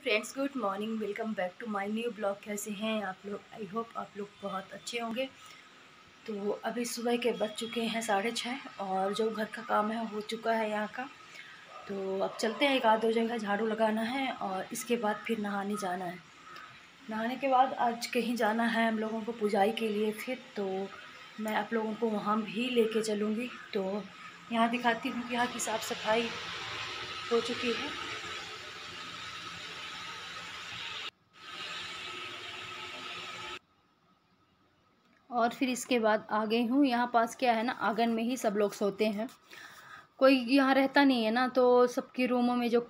Friends, good morning. Welcome back to my new blog. कैसे हैं आप लोग? आई होप आप लोग बहुत अच्छे होंगे। तो अभी सुबह के बज चुके हैं 6:30 और जो घर का काम है हो चुका है यहाँ का। तो अब चलते हैं, एक आध दो जगह झाड़ू लगाना है और इसके बाद फिर नहाने जाना है। नहाने के बाद आज कहीं जाना है हम लोगों को पुजाई के लिए फिर, तो मैं आप लोगों को वहाँ भी लेके चलूँगी। तो यहाँ दिखाती हूँ कि यहाँ की साफ़ सफाई हो चुकी है। और फिर इसके बाद आ गई हूँ। यहाँ पास क्या है ना, आंगन में ही सब लोग सोते हैं। कोई यहाँ रहता नहीं है ना, तो सबके रूमों में जो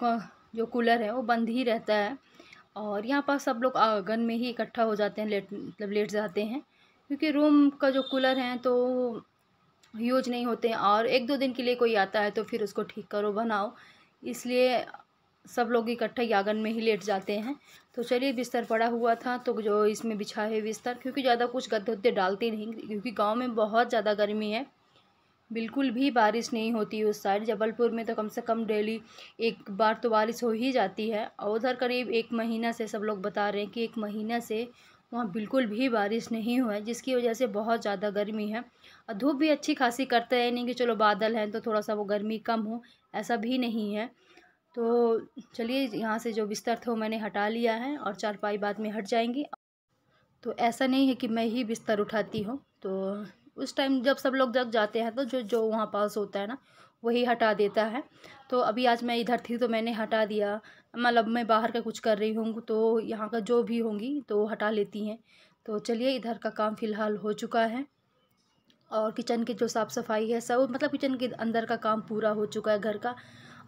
कूलर है वो बंद ही रहता है। और यहाँ पास सब लोग आंगन में ही इकट्ठा हो जाते हैं, लेट जाते हैं, क्योंकि रूम का जो कूलर है तो यूज नहीं होते हैं। और एक दो दिन के लिए कोई आता है तो फिर उसको ठीक करो बनाओ, इसलिए सब लोग इकट्ठा ही आंगन में ही लेट जाते हैं। तो चलिए, बिस्तर पड़ा हुआ था तो जो इसमें बिछा है बिस्तर, क्योंकि ज़्यादा कुछ गद्दे उद्दे डालते नहीं, क्योंकि गांव में बहुत ज़्यादा गर्मी है। बिल्कुल भी बारिश नहीं होती उस साइड। जबलपुर में तो कम से कम डेली एक बार तो बारिश हो ही जाती है, और उधर करीब 1 महीना से सब लोग बता रहे हैं कि 1 महीना से वहाँ बिल्कुल भी बारिश नहीं हुआ है, जिसकी वजह से बहुत ज़्यादा गर्मी है। और धूप भी अच्छी खासी करता है, नहीं कि चलो बादल हैं तो थोड़ा सा वो गर्मी कम हो, ऐसा भी नहीं है। तो चलिए, यहाँ से जो बिस्तर था वो मैंने हटा लिया है और चारपाई बाद में हट जाएंगी। तो ऐसा नहीं है कि मैं ही बिस्तर उठाती हूँ, तो उस टाइम जब सब लोग जग जाते हैं तो जो जो वहाँ पास होता है ना, वही हटा देता है। तो अभी आज मैं इधर थी तो मैंने हटा दिया। मतलब मैं बाहर का कुछ कर रही हूँ तो यहाँ का जो भी होंगी तो हटा लेती हैं। तो चलिए, इधर का काम फ़िलहाल हो चुका है। और किचन की जो साफ़ सफाई है सब, मतलब किचन के अंदर का काम पूरा हो चुका है घर का।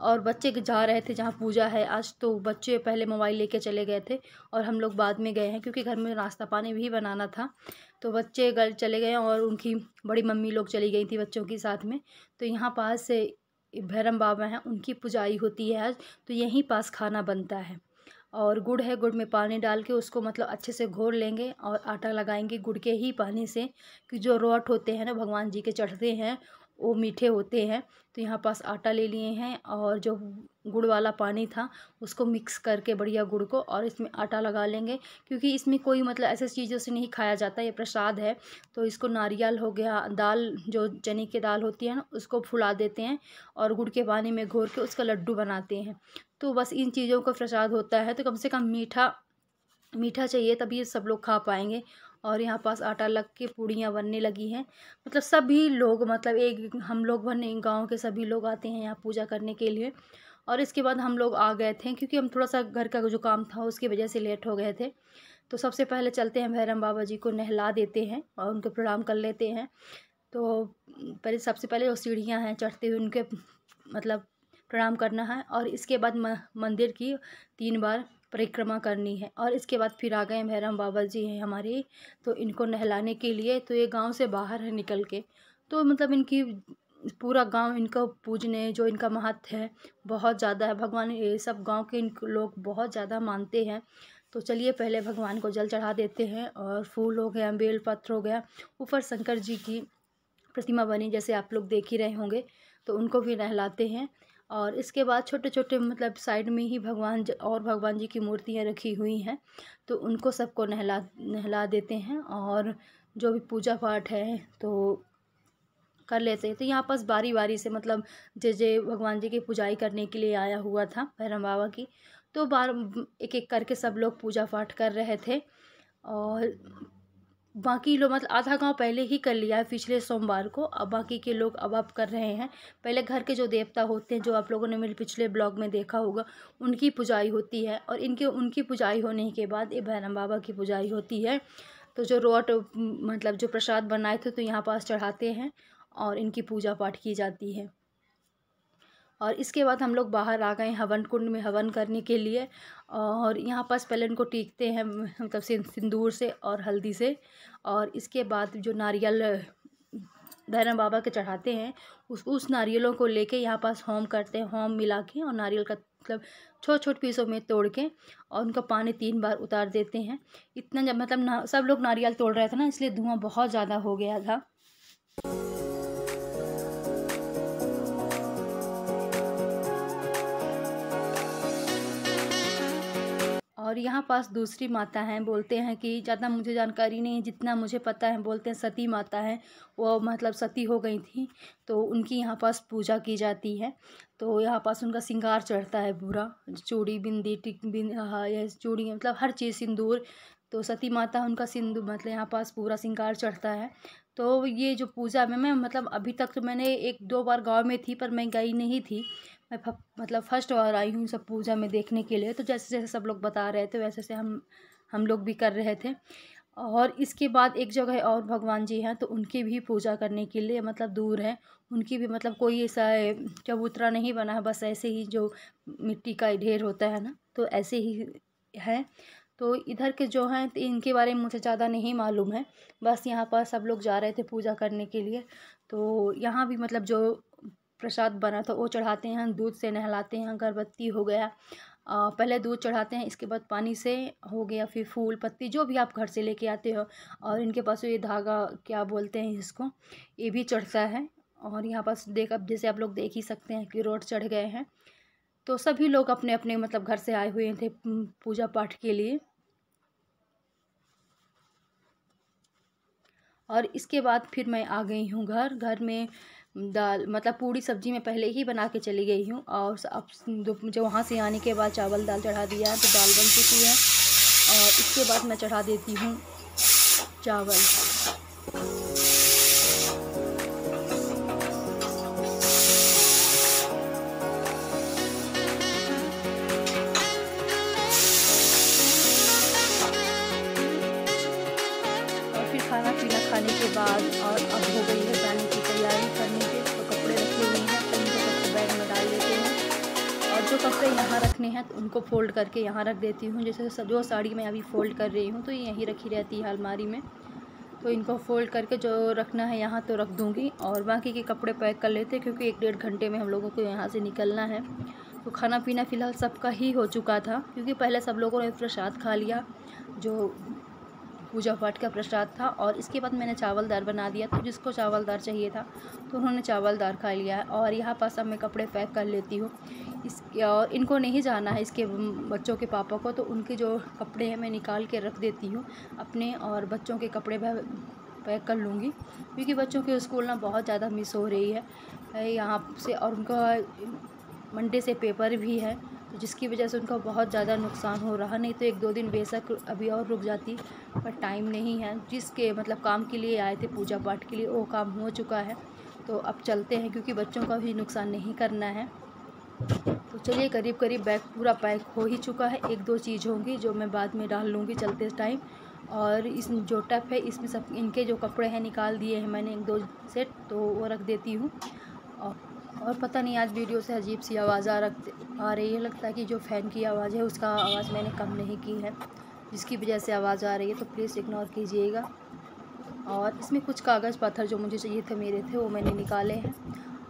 और बच्चे जा रहे थे जहाँ पूजा है आज, तो बच्चे पहले मोबाइल लेके चले गए थे और हम लोग बाद में गए हैं, क्योंकि घर में नाश्ता पानी भी बनाना था। तो बच्चे घर चले गए और उनकी बड़ी मम्मी लोग चली गई थी बच्चों के साथ में। तो यहाँ पास से भैरम बाबा हैं, उनकी पुजाई होती है आज, तो यहीं पास खाना बनता है। और गुड़ है, गुड़ में पानी डाल के उसको मतलब अच्छे से घोल लेंगे और आटा लगाएंगे गुड़ के ही पानी से, कि जो रोट होते हैं ना भगवान जी के चढ़ते हैं वो मीठे होते हैं। तो यहाँ पास आटा ले लिए हैं और जो गुड़ वाला पानी था उसको मिक्स करके बढ़िया गुड़ को, और इसमें आटा लगा लेंगे, क्योंकि इसमें कोई मतलब ऐसे चीज़ों से नहीं खाया जाता, ये प्रसाद है। तो इसको नारियल हो गया, दाल जो चने की दाल होती है ना उसको फुला देते हैं और गुड़ के पानी में घोर के उसका लड्डू बनाते हैं। तो बस इन चीज़ों का प्रसाद होता है, तो कम से कम मीठा मीठा चाहिए तभी सब लोग खा पाएंगे। और यहाँ पास आटा लग के पूड़ियाँ बनने लगी हैं। मतलब सभी लोग, मतलब एक हम लोग भर नहीं, गाँव के सभी लोग आते हैं यहाँ पूजा करने के लिए। और इसके बाद हम लोग आ गए थे, क्योंकि हम थोड़ा सा घर का जो काम था उसकी वजह से लेट हो गए थे। तो सबसे पहले चलते हैं भैरम बाबा जी को नहला देते हैं और उनको प्रणाम कर लेते हैं। तो पहले सबसे पहले जो सीढ़ियाँ हैं चढ़ते हुए उनके मतलब प्रणाम करना है, और इसके बाद मंदिर की 3 बार परिक्रमा करनी है। और इसके बाद फिर आ गए भैरम बाबा जी हैं हमारे, तो इनको नहलाने के लिए। तो ये गांव से बाहर है निकल के, तो मतलब इनकी पूरा गांव इनका पूजने, जो इनका महत्व है बहुत ज़्यादा है। भगवान ये सब गांव के इनको लोग बहुत ज़्यादा मानते हैं। तो चलिए, पहले भगवान को जल चढ़ा देते हैं, और फूल हो गया, बेल पत्र हो गया, ऊपर शंकर जी की प्रतिमा बनी जैसे आप लोग देख ही रहे होंगे, तो उनको भी नहलाते हैं। और इसके बाद छोटे छोटे मतलब साइड में ही और भगवान जी की मूर्तियाँ रखी हुई हैं, तो उनको सबको नहला नहला देते हैं। और जो भी पूजा पाठ है तो कर लेते हैं। तो यहाँ पास बारी बारी से मतलब जय भगवान जी की पुजाई करने के लिए आया हुआ था भैरम बाबा की, तो एक एक करके सब लोग पूजा पाठ कर रहे थे। और बाकी लोग मतलब आधा गांव पहले ही कर लिया है पिछले सोमवार को, अब बाकी के लोग अब कर रहे हैं। पहले घर के जो देवता होते हैं, जो आप लोगों ने मेरे पिछले ब्लॉग में देखा होगा, उनकी पुजाई होती है। और उनकी पुजाई होने के बाद ये भैरम बाबा की पुजाई होती है। तो जो रोट मतलब जो प्रसाद बनाए थे तो यहाँ पास चढ़ाते हैं और इनकी पूजा पाठ की जाती है। और इसके बाद हम लोग बाहर आ गए हवन कुंड में हवन करने के लिए। और यहाँ पास पहले इनको टीकते हैं, मतलब सिंदूर से और हल्दी से। और इसके बाद जो नारियल भैरव बाबा के चढ़ाते हैं, उस नारियलों को लेके यहाँ पास होम करते हैं, होम मिला के, और नारियल का मतलब छोटे छोटे पीसों में तोड़ के, और उनका पानी 3 बार उतार देते हैं। इतना जब मतलब सब लोग नारियल तोड़ रहे थे ना, इसलिए धुआं बहुत ज़्यादा हो गया था। और यहाँ पास दूसरी माता हैं, बोलते हैं कि ज़्यादा मुझे जानकारी नहीं है, जितना मुझे पता है बोलते हैं सती माता है, वो मतलब सती हो गई थी तो उनकी यहाँ पास पूजा की जाती है। तो यहाँ पास उनका श्रृंगार चढ़ता है पूरा, चूड़ी बिंदी हाँ ये चूड़ी मतलब हर चीज़, सिंदूर। तो सती माता उनका सिंदूर मतलब यहाँ पास पूरा श्रृंगार चढ़ता है। तो ये जो पूजा में मैं मतलब अभी तक तो मैंने 1-2 बार गाँव में थी पर मैं गई नहीं थी। मैं मतलब फर्स्ट बार आई हूँ सब पूजा में देखने के लिए। तो जैसे जैसे सब लोग बता रहे थे वैसे से हम लोग भी कर रहे थे। और इसके बाद एक जगह और भगवान जी हैं तो उनकी भी पूजा करने के लिए मतलब दूर है, उनकी भी मतलब कोई ऐसा चबूतरा नहीं बना है, बस ऐसे ही जो मिट्टी का ढेर होता है ना तो ऐसे ही है। तो इधर के जो हैं तो इनके बारे में मुझे ज़्यादा नहीं मालूम है, बस यहाँ पर सब लोग जा रहे थे पूजा करने के लिए। तो यहाँ भी मतलब जो प्रसाद बना था वो चढ़ाते हैं, दूध से नहलाते हैं, अगरबत्ती हो गया, पहले दूध चढ़ाते हैं, इसके बाद पानी से हो गया, फिर फूल पत्ती जो भी आप घर से लेके आते हो। और इनके पास ये धागा क्या बोलते हैं इसको, ये भी चढ़ता है। और यहाँ पास अब जैसे आप लोग देख ही सकते हैं कि रोड चढ़ गए हैं। तो सभी लोग अपने अपने मतलब घर से आए हुए थे पूजा पाठ के लिए। और इसके बाद फिर मैं आ गई हूँ घर में दाल मतलब पूड़ी सब्जी मैं पहले ही बना के चली गई हूँ। और अब जो वहाँ से आने के बाद चावल दाल चढ़ा दिया है, तो दाल बन चुकी है। और इसके बाद मैं चढ़ा देती हूँ चावल। खाना पीना खाने के बाद और अब हो गई है जाने की तैयारी करने के। तो कपड़े रखे हुए हैं तो उनको कपड़े बैग में डाल लेते हैं। और जो कपड़े यहाँ रखने हैं तो उनको फ़ोल्ड करके यहाँ रख देती हूँ। जैसे जो साड़ी मैं अभी फ़ोल्ड कर रही हूँ तो ये यहीं रखी रहती है अलमारी में। तो इनको फ़ोल्ड करके जो रखना है यहाँ तो रख दूँगी और बाकी के कपड़े पैक कर लेते हैं, क्योंकि 1-1.5 घंटे में हम लोगों को यहाँ से निकलना है। तो खाना पीना फ़िलहाल सबका ही हो चुका था, क्योंकि पहले सब लोगों ने प्रसाद खा लिया जो पूजा पाठ का प्रसाद था। और इसके बाद मैंने चावल दाल बना दिया, तो जिसको चावल दाल चाहिए था तो उन्होंने चावल दाल खा लिया है। और यहाँ पास अब मैं कपड़े पैक कर लेती हूँ और इनको नहीं जाना है, इसके बच्चों के पापा को, तो उनके जो कपड़े हैं मैं निकाल के रख देती हूँ अपने, और बच्चों के कपड़े पैक कर लूँगी, क्योंकि बच्चों के स्कूल ना बहुत ज़्यादा मिस हो रही है यहाँ से। और उनका मंडे से पेपर भी है, तो जिसकी वजह से उनका बहुत ज़्यादा नुकसान हो रहा। नहीं तो 1-2 दिन बेशक अभी और रुक जाती, पर टाइम नहीं है। जिसके मतलब काम के लिए आए थे पूजा पाठ के लिए वो काम हो चुका है। तो अब चलते हैं, क्योंकि बच्चों का भी नुकसान नहीं करना है। तो चलिए करीब करीब बैग पूरा पैक हो ही चुका है। 1-2 चीज़ होंगी जो मैं बाद में डाल लूँगी चलते टाइम। और इस जो टप है इसमें सब इनके जो कपड़े हैं निकाल दिए हैं मैंने 1-2 सेट, तो वो रख देती हूँ। और पता नहीं आज वीडियो से अजीब सी आवाज़ आ रही है, लगता है कि जो फ़ैन की आवाज़ है उसका आवाज़ मैंने कम नहीं की है, जिसकी वजह से आवाज़ आ रही है, तो प्लीज़ इग्नोर कीजिएगा। और इसमें कुछ कागज़ पत्थर जो मुझे चाहिए थे मेरे थे वो मैंने निकाले हैं,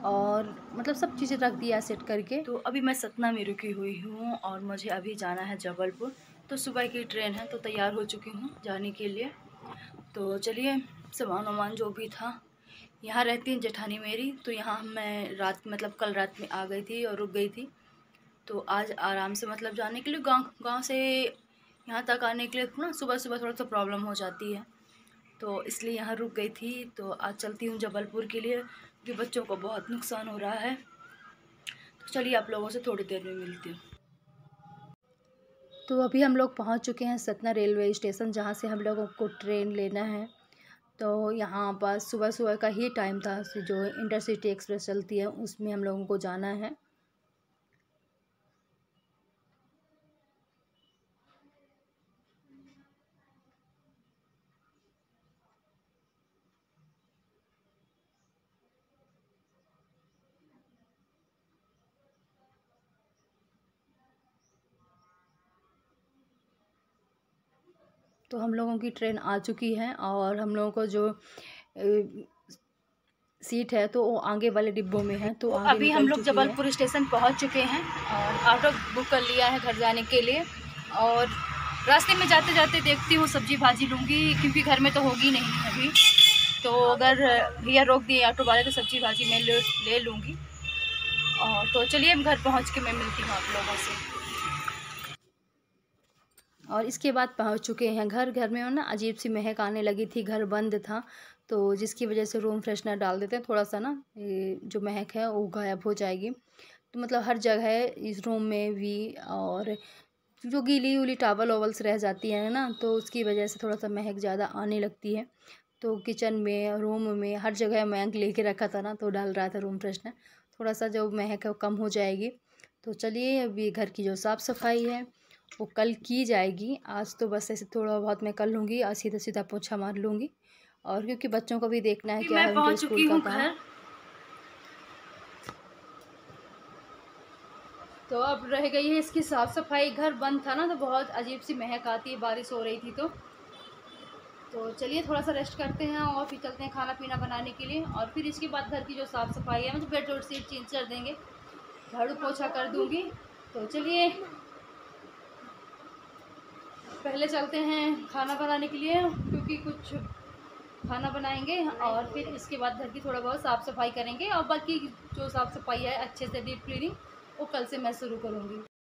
और मतलब सब चीज़ें रख दिया सेट करके। तो अभी मैं सतना में रुकी हुई हूँ और मुझे अभी जाना है जबलपुर। तो सुबह की ट्रेन है, तो तैयार हो चुकी हूँ जाने के लिए। तो चलिए सामान वामान जो भी था, यहाँ रहती है जेठानी मेरी, तो यहाँ मैं मतलब कल रात में आ गई थी और रुक गई थी। तो आज आराम से मतलब जाने के लिए गांव से यहाँ तक आने के लिए ना सुबह सुबह थोड़ा सा प्रॉब्लम हो जाती है, तो इसलिए यहाँ रुक गई थी। तो आज चलती हूँ जबलपुर के लिए, क्योंकि बच्चों को बहुत नुकसान हो रहा है। तो चलिए आप लोगों से थोड़ी देर में मिलती हूँ। तो अभी हम लोग पहुँच चुके हैं सतना रेलवे स्टेशन, जहाँ से हम लोगों को ट्रेन लेना है। तो यहाँ पास सुबह सुबह का ही टाइम था, जो इंटरसिटी एक्सप्रेस चलती है उसमें हम लोगों को जाना है। तो हम लोगों की ट्रेन आ चुकी है, और हम लोगों को जो सीट है तो वो आगे वाले डिब्बों में है। तो अभी हम लोग जबलपुर स्टेशन पहुंच चुके हैं और ऑटो बुक कर लिया है घर जाने के लिए। और रास्ते में जाते जाते देखती हूँ सब्जी भाजी लूँगी, क्योंकि घर में तो होगी नहीं अभी। तो अगर भैया रोक दिए ऑटो वाले तो सब्जी भाजी मैं ले लूँगी। और तो चलिए घर पहुँच के मैं मिलती हूँ आप लोगों से। और इसके बाद पहुंच चुके हैं घर। घर में ना अजीब सी महक आने लगी थी, घर बंद था, तो जिसकी वजह से रूम फ्रेशनर डाल देते हैं, थोड़ा सा ना ये जो महक है वो गायब हो जाएगी। तो मतलब हर जगह इस रूम में भी, और जो गीली उली टावल ओवल्स रह जाती है ना, तो उसकी वजह से थोड़ा सा महक ज़्यादा आने लगती है। तो किचन में, रूम में, हर जगह महक लेके रखा था ना, तो डाल रहा था रूम फ्रेशनर, थोड़ा सा जो महक है वो कम हो जाएगी। तो चलिए अभी घर की जो साफ़ सफाई है वो कल की जाएगी। आज तो बस ऐसे थोड़ा बहुत मैं कर लूँगी, आज सीधा सीधा पोछा मार लूँगी, और क्योंकि बच्चों को भी देखना है क्या है उनके स्कूल का काम। तो अब रह गई है इसकी साफ़ सफाई। घर बंद था ना, तो बहुत अजीब सी महक आती है, बारिश हो रही थी तो चलिए थोड़ा सा रेस्ट करते हैं और फिर चलते हैं खाना पीना बनाने के लिए। और फिर इसके बाद घर की जो साफ़ सफाई है, मतलब बेड रोड सीट चेंज कर देंगे, झाड़ू पोछा कर दूँगी। तो चलिए पहले चलते हैं खाना बनाने के लिए, क्योंकि कुछ खाना बनाएंगे और फिर इसके बाद घर की थोड़ा बहुत साफ़ सफाई करेंगे, और बाकी जो साफ़ सफाई है अच्छे से डीप क्लीनिंग वो कल से मैं शुरू करूँगी।